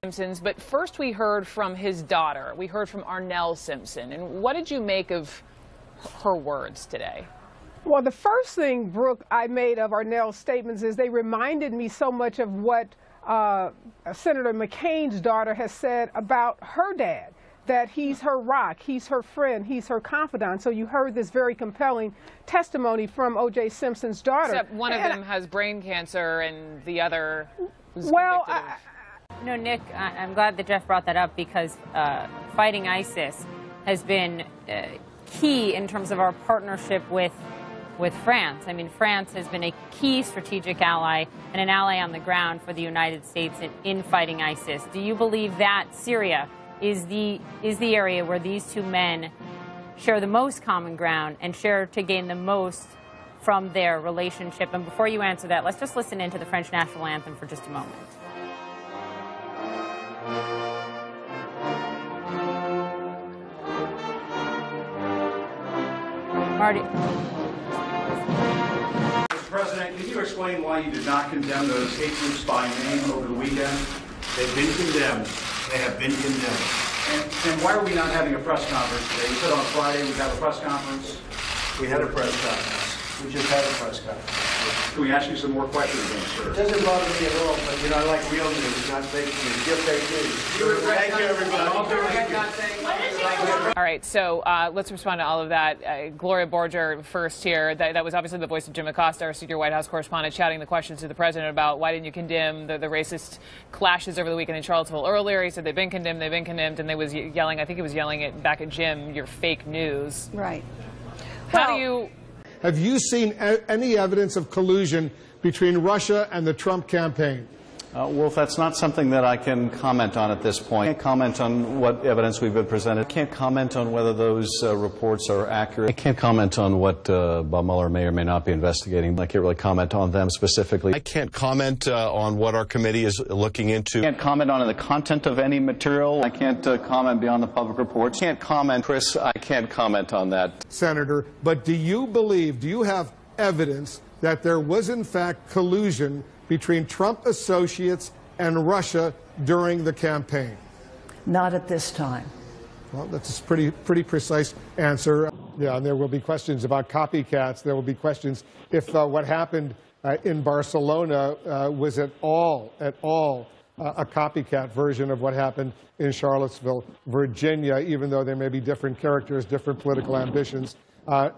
Simpsons, but first we heard from his daughter. We heard from Arnell Simpson. And what did you make of her words today? Well, the first thing, Brooke, I made of Arnell's statements is they reminded me so much of what Senator McCain's daughter has said about her dad, that he's her rock, he's her friend, he's her confidant. So you heard this very compelling testimony from O.J. Simpson's daughter. Except one of them has brain cancer and the other was well, No, Nick, I'm glad that Jeff brought that up because fighting ISIS has been key in terms of our partnership with France. I mean, France has been a key strategic ally and an ally on the ground for the United States in fighting ISIS. Do you believe that Syria is the area where these two men share the most common ground and share to gain the most from their relationship? And before you answer that, let's just listen into the French national anthem for just a moment. Marty. Mr. President, can you explain why you did not condemn those hate groups by name over the weekend? They've been condemned. They have been condemned. And why are we not having a press conference today? You said on Friday we'd have a press conference. We had a press conference. We just had a press conference. Can we ask you some more questions then, sir? It doesn't bother me at all, but you know, I like real news, not fake news. You're fake news. Thank you, everybody. All right, so let's respond to all of that. Gloria Borger first here. That was obviously the voice of Jim Acosta, our senior White House correspondent, shouting the questions to the president about why didn't you condemn the racist clashes over the weekend in Charlottesville earlier. He said they've been condemned, and they was yelling, I think he was yelling it back at Jim, you're fake news. right. How do you... Have you seen any evidence of collusion between Russia and the Trump campaign? Wolf, that's not something that I can comment on at this point. I can't comment on what evidence we've been presented. I can't comment on whether those reports are accurate. I can't comment on what Bob Mueller may or may not be investigating. I can't really comment on them specifically. I can't comment on what our committee is looking into. I can't comment on the content of any material. I can't comment beyond the public reports. I can't comment, Chris, I can't comment on that. Senator, but do you have evidence that there was in fact collusion between Trump associates and Russia during the campaign? Not at this time. Well, that's a pretty precise answer. Yeah, and there will be questions about copycats. There will be questions if what happened in Barcelona was at all a copycat version of what happened in Charlottesville, Virginia, even though there may be different characters, different political ambitions.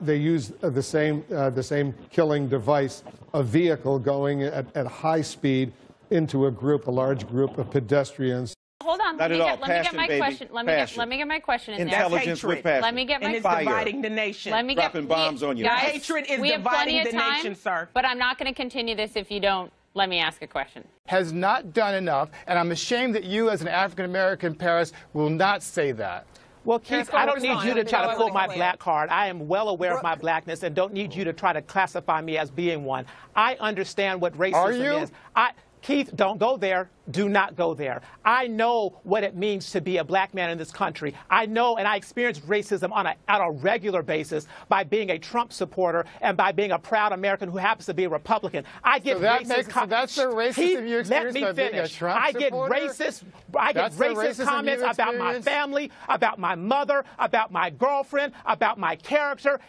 They use the same killing device, a vehicle going at high speed into a large group of pedestrians. Hold on. Let me get my question. Let me get my question in there. Intelligence with passion. Let me get my and it's dividing the nation. Let me get dropping bombs on you. Guys, hatred is dividing the nation, sir. But I'm not going to continue this if you don't let me ask a question. Has not done enough, and I'm ashamed that you, as an African-American, Paris, will not say that. Well, Keith, I don't need you to try to pull my black card. I am well aware of my blackness and don't need you to try to classify me as being one. I understand what racism is. Keith, don't go there. Do not go there. I know what it means to be a black man in this country. I know, and I experience racism on a regular basis by being a Trump supporter and by being a proud American who happens to be a Republican. I get racist. So that's the racism you experience by being a Trump I get racist comments about my family, about my mother, about my girlfriend, about my character.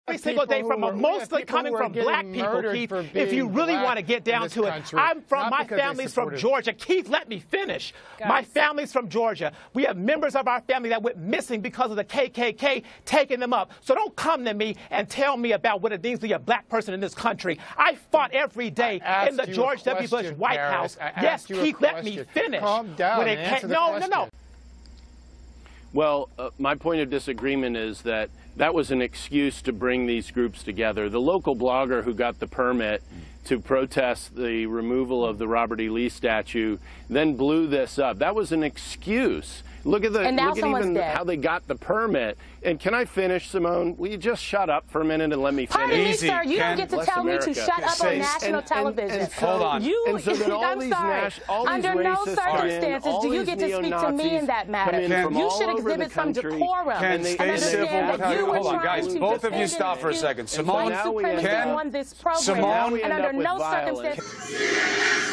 Every single day, mostly coming from black people, Keith. If you really want to get down to it, my family's from Georgia. Keith, let me finish. Guys. My family's from Georgia. We have members of our family that went missing because of the KKK taking them up. So don't come to me and tell me about what it means to be a black person in this country. I fought every day in the George W. Bush White House. Yes, Keith, let me finish. Calm down and answer the question. No. Well, my point of disagreement is that was an excuse to bring these groups together. The local blogger who got the permit to protest the removal of the Robert E. Lee statue then blew this up. That was an excuse. Look at even how they got the permit. And can I finish, Simone? Will you just shut up for a minute and let me finish? Pardon me, sir. You don't get to tell me to shut up on national television. Hold on. I'm sorry. Under no circumstances do you get to speak to me in that matter. You should exhibit some decorum and understand that you were trying to both of you stop for a second. Simone, on this program, and under no circumstances.